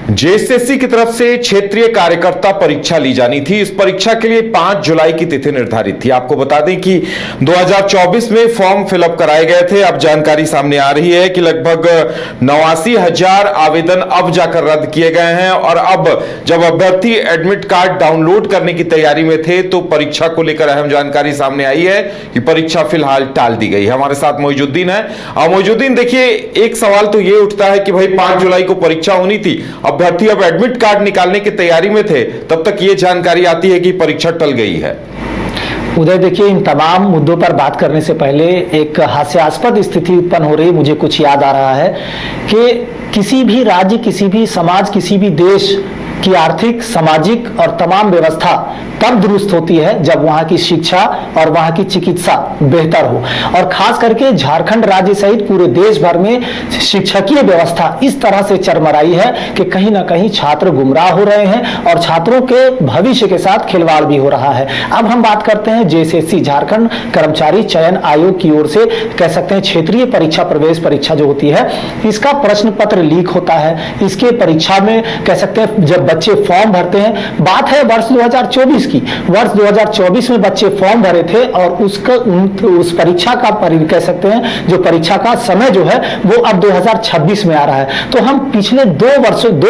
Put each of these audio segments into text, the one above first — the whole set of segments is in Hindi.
जेएसएससी की तरफ से क्षेत्रीय कार्यकर्ता परीक्षा ली जानी थी। इस परीक्षा के लिए 5 जुलाई की तिथि निर्धारित थी। आपको बता दें कि 2024 में फॉर्म फिलअप कराए गए थे। अब जानकारी सामने आ रही है कि लगभग 89,000 आवेदन अब जाकर रद्द किए गए हैं और अब जब अभ्यर्थी एडमिट कार्ड डाउनलोड करने की तैयारी में थे तो परीक्षा को लेकर अहम जानकारी सामने आई है कि परीक्षा फिलहाल टाल दी गई है। हमारे साथ मोइजुद्दीन है। मोइजुद्दीन, देखिए, एक सवाल तो ये उठता है कि भाई 5 जुलाई को परीक्षा होनी थी, अभ्यर्थी अब एडमिट कार्ड निकालने की तैयारी में थे, तब तक ये जानकारी आती है कि परीक्षा टल गई है। उदय, देखिए, इन तमाम मुद्दों पर बात करने से पहले एक हास्यास्पद स्थिति उत्पन्न हो रही, मुझे कुछ याद आ रहा है कि किसी भी राज्य, किसी भी समाज, किसी भी देश की आर्थिक, सामाजिक और तमाम व्यवस्था तब दुरुस्त होती है जब वहां की शिक्षा और वहां की चिकित्सा बेहतर हो। और खास करके झारखंड राज्य सहित पूरे देश भर में शिक्षकीय व्यवस्था इस तरह से चरमराई है कि कहीं ना कहीं छात्र गुमराह हो रहे हैं और छात्रों के भविष्य के साथ खिलवाड़ भी हो रहा है। अब हम बात करते हैं जेएसएससी, झारखंड कर्मचारी चयन आयोग की ओर से कह सकते हैं क्षेत्रीय परीक्षा, प्रवेश परीक्षा जो होती है, इसका प्रश्न पत्र लीक होता है। इसके परीक्षा में कह सकते हैं जब बच्चे फॉर्म भरते हैं, बात है वर्ष 2024 की, वर्ष 2024 में बच्चे फॉर्म भरे थे और उस परीक्षा का कह सकते हैं जो परीक्षा का समय जो है वो अब 2026 में आ रहा है। तो हम पिछले 2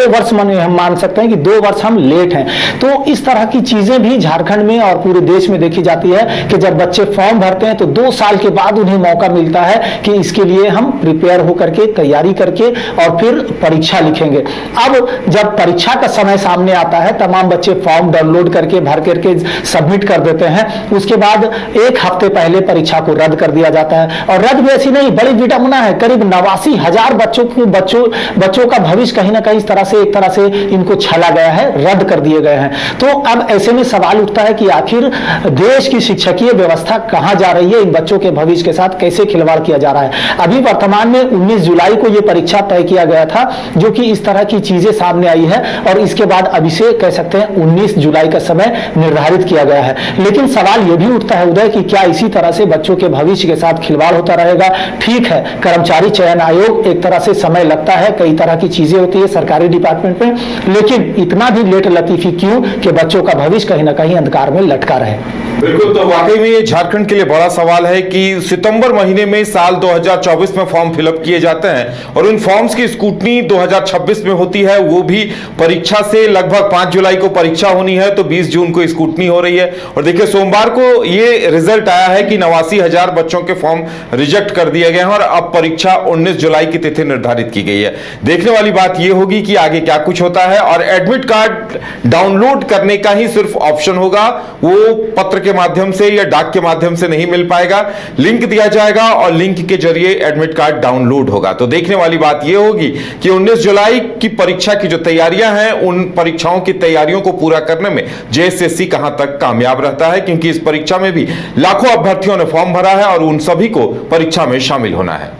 वर्ष हम मान सकते हैं कि 2 वर्ष हम लेट हैं। तो इस तरह की चीजें भी झारखंड में और पूरे देश में देखी जाती है कि जब बच्चे फॉर्म भरते हैं तो 2 साल के बाद उन्हें मौका मिलता है कि इसके लिए हम प्रिपेयर होकर के, तैयारी करके और फिर परीक्षा लिखेंगे। अब जब परीक्षा का समय सामने आता है, तमाम बच्चे फॉर्म डाउनलोड करके भर करके सबमिट कर देते हैं। उसके बाद 1 हफ्ते पहले परीक्षा को रद्द कर दिया जाता है और रद्द भी ऐसी नहीं, बड़ी विडंबना है। करीब 89,000 बच्चों का भविष्य कहीं ना कहीं इस तरह से इनको छला गया है, रद्द कर दिए गए हैं। तो अब ऐसे में सवाल उठता है कि आखिर देश की शिक्षकीय व्यवस्था कहां जा रही है, इन बच्चों के भविष्य के साथ कैसे खिलवाड़ किया जा रहा है। अभी वर्तमान में 19 जुलाई को यह परीक्षा तय किया गया था, जो कि इस तरह की चीजें सामने आई है और इसके बाद अभी से कह सकते हैं 19 जुलाई का समय निर्धारित किया गया है। लेकिन सवाल यह भी उठता है उदय कि क्या इसी तरह से बच्चों के भविष्य के साथ खिलवाड़ होता रहेगा। ठीक है, कर्मचारी चयन आयोग, एक तरह से समय लगता है, कई तरह की चीजें होती है सरकारी डिपार्टमेंट में, लेकिन इतना भी लेट लतीफी क्यों कि बच्चों का भविष्य कहीं ना कहीं अंधकार में लटका रहे। बिल्कुल, तो वाकई में ये झारखंड के लिए बड़ा सवाल है कि सितंबर महीने में साल 2024 में फॉर्म फिलअप किए जाते हैं और उन फॉर्म्स की स्क्रूटनी 2026 में होती है, वो भी परीक्षा से लगभग 5 जुलाई को परीक्षा होनी है तो 20 जून को स्क्रूटनी हो रही है। और देखिए, सोमवार को ये रिजल्ट आया है कि 89,000 बच्चों के फॉर्म रिजेक्ट कर दिए गए हैं और अब परीक्षा 19 जुलाई की तिथि निर्धारित की गई है। देखने वाली बात यह होगी कि आगे क्या कुछ होता है। और एडमिट कार्ड डाउनलोड करने का ही सिर्फ ऑप्शन होगा, वो पत्र के माध्यम से या डाक के माध्यम से नहीं मिल पाएगा। लिंक दिया जाएगा और लिंक के जरिए एडमिट कार्ड डाउनलोड होगा। तो देखने वाली बात यह होगी कि 19 जुलाई की परीक्षा की जो तैयारियां हैं, उन परीक्षाओं की तैयारियों को पूरा करने में जेएसएससी कहां तक कामयाब रहता है, क्योंकि इस परीक्षा में भी लाखों अभ्यर्थियों ने फॉर्म भरा है और उन सभी को परीक्षा में शामिल होना है।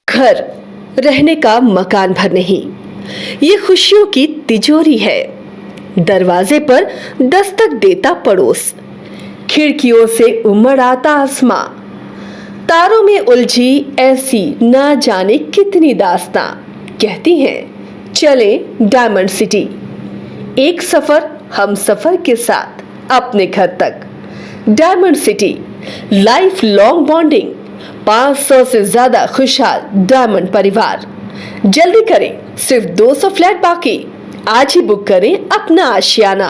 घर रहने का मकान भर नहीं, ये खुशियों की तिजोरी है। दरवाजे पर दस्तक देता पड़ोस, खिड़कियों से उमड़ आता आसमां, तारों में उलझी ऐसी ना जाने कितनी दास्तां। कहती हैं चले डायमंड सिटी, एक सफर हम सफर के साथ अपने घर तक। Diamond city, life long bonding, 500 से ज्यादा खुशहाल डायमंड परिवार। जल्दी करें, सिर्फ 200 फ्लैट बाकी। आज ही बुक करें अपना आशियाना।